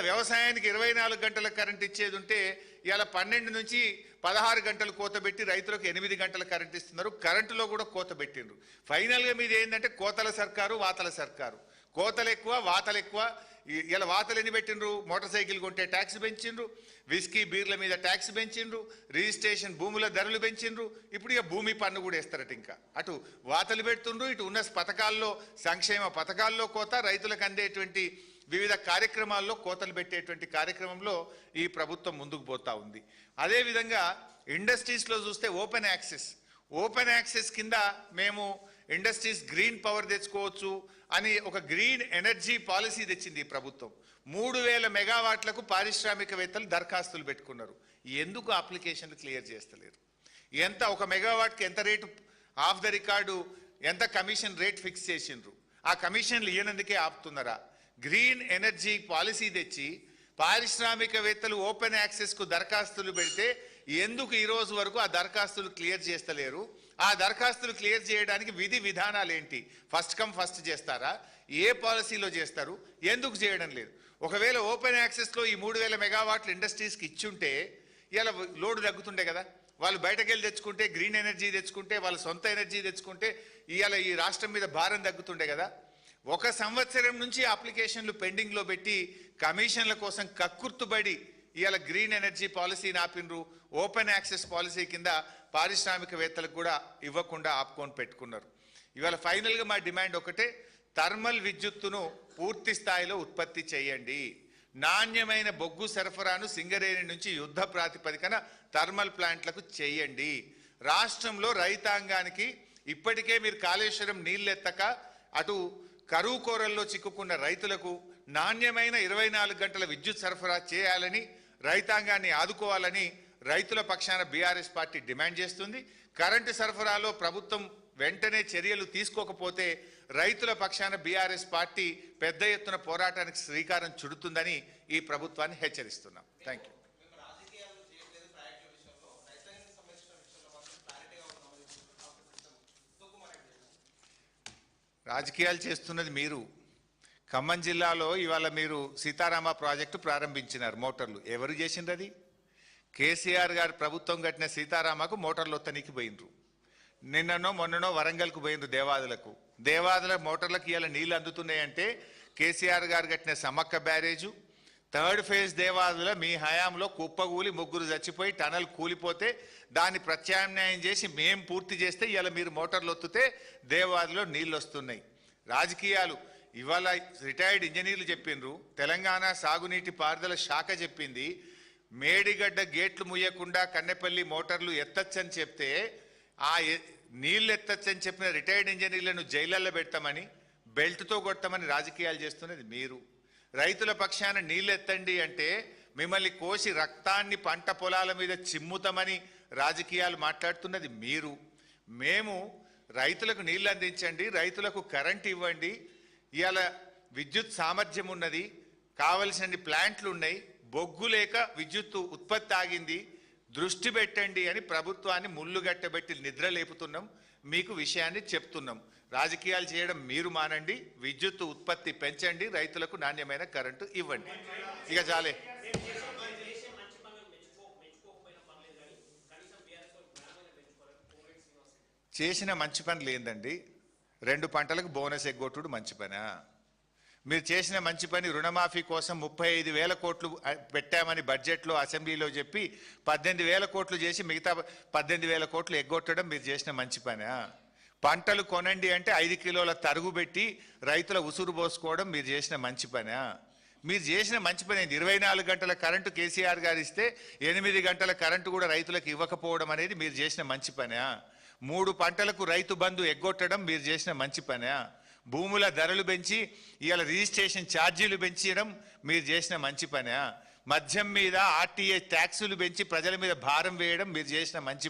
వ్యవసాయానికి 24 గంటల కరెంట్ ఇచ్చేది ఉంటే ఇలా 12 నుంచి 16 గంటలు కోత పెట్టి రైతులకు 8 గంటల కరెంట్ ఇస్తున్నారు. కరెంటులో కూడా కోత పెట్టిండ్రు. ఫైనల్గా మీది ఏంటంటే కోతల సర్కారు, వాతల సర్కారు. కోతలు ఎక్కువ, వాతలు ఎక్కువ. ఇలా వాతలు ఎన్ని పెట్టిండ్రు? మోటార్ సైకిల్ కొంటే ట్యాక్స్ పెంచిండ్రు, విస్కీ బీర్ల మీద ట్యాక్స్ పెంచిండ్రు, రిజిస్ట్రేషన్ భూముల ధరలు పెంచిండ్రు. ఇప్పుడు ఇక భూమి పన్ను కూడా వేస్తారట. ఇంకా అటు వాతలు పెడుతుండ్రు, ఇటు ఉన్న పథకాల్లో, సంక్షేమ పథకాల్లో కోత, రైతులకు అందేటువంటి వివిధ కార్యక్రమాల్లో కోతలు పెట్టేటువంటి కార్యక్రమంలో ఈ ప్రభుత్వం ముందుకు పోతా ఉంది. అదేవిధంగా ఇండస్ట్రీస్లో చూస్తే ఓపెన్ యాక్సెస్ కింద మేము ఇండస్ట్రీస్ గ్రీన్ పవర్ తెచ్చుకోవచ్చు అని ఒక గ్రీన్ ఎనర్జీ పాలసీ తెచ్చింది ఈ ప్రభుత్వం. 3000 మెగావాట్లకు పారిశ్రామికవేత్తలు దరఖాస్తులు పెట్టుకున్నారు. ఎందుకు అప్లికేషన్లు క్లియర్ చేస్తలేరు? ఎంత ఒక మెగావాట్కి ఎంత రేటు ఆఫ్ ద రికార్డు, ఎంత కమిషన్ రేట్ ఫిక్స్ చేసిండ్రు? ఆ కమిషన్లు ఇవ్వనందుకే ఆపుతున్నారా? గ్రీన్ ఎనర్జీ పాలసీ తెచ్చి పారిశ్రామికవేత్తలు ఓపెన్ యాక్సెస్కు దరఖాస్తులు పెడితే ఎందుకు ఈ రోజు వరకు ఆ దరఖాస్తులు క్లియర్ చేస్తలేరు? ఆ దరఖాస్తులు క్లియర్ చేయడానికి విధి విధానాలు ఏంటి? ఫస్ట్ కమ్ ఫస్ట్ చేస్తారా? ఏ పాలసీలో చేస్తారు? ఎందుకు చేయడం లేదు? ఒకవేళ ఓపెన్ యాక్సెస్లో ఈ 3000 మెగావాట్ల ఇండస్ట్రీస్కి ఇచ్చుంటే ఇలా లోడ్ తగ్గుతుండే కదా. వాళ్ళు బయటకు వెళ్ళి తెచ్చుకుంటే, గ్రీన్ ఎనర్జీ తెచ్చుకుంటే, వాళ్ళ సొంత ఎనర్జీ తెచ్చుకుంటే ఇవాళ ఈ రాష్ట్రం మీద భారం తగ్గుతుండే కదా. 1 సంవత్సరం నుంచి అప్లికేషన్లు పెండింగ్లో పెట్టి కమిషన్ల కోసం కక్కుర్తుబడి ఇవాళ గ్రీన్ ఎనర్జీ పాలసీని ఆపినరు. ఓపెన్ యాక్సెస్ పాలసీ కింద పారిశ్రామికవేత్తలకు కూడా ఇవ్వకుండా ఆపుకొని పెట్టుకున్నారు. ఇవాళ ఫైనల్గా మా డిమాండ్ ఒకటే, థర్మల్ విద్యుత్తును పూర్తి స్థాయిలో ఉత్పత్తి చేయండి. నాణ్యమైన బొగ్గు సరఫరాను సింగరేణి నుంచి యుద్ధ ప్రాతిపదికన థర్మల్ ప్లాంట్లకు చేయండి. రాష్ట్రంలో రైతాంగానికి ఇప్పటికే మీరు కాళేశ్వరం నీళ్ళెత్తక అటు కరువు కోరల్లో చిక్కుకున్న రైతులకు నాణ్యమైన 24 గంటల విద్యుత్ సరఫరా చేయాలని, రైతాంగాన్ని ఆదుకోవాలని రైతుల పక్షాన బీఆర్ఎస్ పార్టీ డిమాండ్ చేస్తుంది. కరెంటు సరఫరాలో ప్రభుత్వం వెంటనే చర్యలు తీసుకోకపోతే రైతుల పక్షాన బీఆర్ఎస్ పార్టీ పెద్ద ఎత్తున పోరాటానికి శ్రీకారం చుడుతుందని ఈ ప్రభుత్వాన్ని హెచ్చరిస్తున్నాం. Thank you. రాజకీయాలు చేస్తున్నది మీరు. ఖమ్మం జిల్లాలో ఇవాళ మీరు సీతారామ ప్రాజెక్టు ప్రారంభించినారు. మోటార్లు ఎవరు చేసిండ్రు? అది కేసీఆర్ గారు ప్రభుత్వం కట్టిన సీతారామకు మోటార్లు ఒత్తనికి పోయినరు. నిన్ననో మొన్ననో వరంగల్కు పోయినరు దేవాదులకు. దేవాదుల మోటార్లకు ఇవాళ నీళ్ళు అందుతున్నాయంటే కేసీఆర్ గారు కట్టిన Sammakka barrage, 3rd phase Devadula మీ హయాంలో కుప్పగూలి 3 చచ్చిపోయి టనల్ కూలిపోతే దాన్ని ప్రత్యామ్నాయం చేసి మేం పూర్తి చేస్తే ఇవాళ మీరు మోటార్లు ఒత్తితే దేవాదులో నీళ్ళు వస్తున్నాయి. రాజకీయాలు ఇవాళ రిటైర్డ్ ఇంజనీర్లు చెప్పిండ్రు, తెలంగాణ సాగునీటి పారుదల శాఖ చెప్పింది, మేడిగడ్డ గేట్లు ముయ్యకుండా కన్నెపల్లి మోటార్లు ఎత్తచ్చని చెప్తే ఆ నీళ్ళు ఎత్తచ్చని చెప్పిన రిటైర్డ్ ఇంజనీర్లను జైళ్ళల్లో పెడతామని, బెల్ట్తో కొడతామని రాజకీయాలు చేస్తున్నది మీరు. రైతుల పక్షాన నీళ్ళు ఎత్తండి అంటే మిమ్మల్ని కోసి రక్తాన్ని పంట పొలాల మీద చిమ్ముతామని రాజకీయాలు మాట్లాడుతున్నది మీరు. మేము రైతులకు నీళ్ళు అందించండి, రైతులకు కరెంట్ ఇవ్వండి, ఇవాళ విద్యుత్ సామర్థ్యం ఉన్నది, కావలసిన ప్లాంట్లు ఉన్నాయి, బొగ్గు లేక విద్యుత్ ఉత్పత్తి ఆగింది, దృష్టి పెట్టండి అని ప్రభుత్వాన్ని ముళ్ళుగట్టబెట్టి నిద్ర లేపుతున్నాం. మీకు విషయాన్ని చెప్తున్నాం. రాజకీయాలు చేయడం మీరు మానండి, విద్యుత్ ఉత్పత్తి పెంచండి, రైతులకు నాణ్యమైన కరెంటు ఇవ్వండి. ఇక చాలే. చేసిన మంచి పనులు ఏందండి? 2 పంటలకు బోనస్ ఎగ్గొట్టుడు మంచి పనా? మీరు చేసిన మంచి పని రుణమాఫీ కోసం 35,000 కోట్లు పెట్టామని బడ్జెట్లో అసెంబ్లీలో చెప్పి 18,000 కోట్లు చేసి మిగతా 18,000 కోట్లు ఎగ్గొట్టడం మీరు చేసిన మంచి పనా? పంటలు కొనండి అంటే 5 కిలోల తరుగు పెట్టి రైతుల ఉసురు పోసుకోవడం మీరు చేసిన మంచి పనా? మీరు చేసిన మంచి పని 24 గంటల కరెంటు కేసీఆర్ గారు ఇస్తే 8 గంటల కరెంటు కూడా రైతులకు ఇవ్వకపోవడం అనేది మీరు చేసిన మంచి పనా? 3 పంటలకు రైతు బంధు ఎగ్గొట్టడం మీరు చేసిన మంచి పనా? భూముల ధరలు పెంచి ఇవాళ రిజిస్ట్రేషన్ ఛార్జీలు పెంచడం మీరు చేసిన మంచి పనా? మద్యం మీద ఆర్టీఏ ట్యాక్సులు పెంచి ప్రజల మీద భారం వేయడం మీరు చేసిన మంచి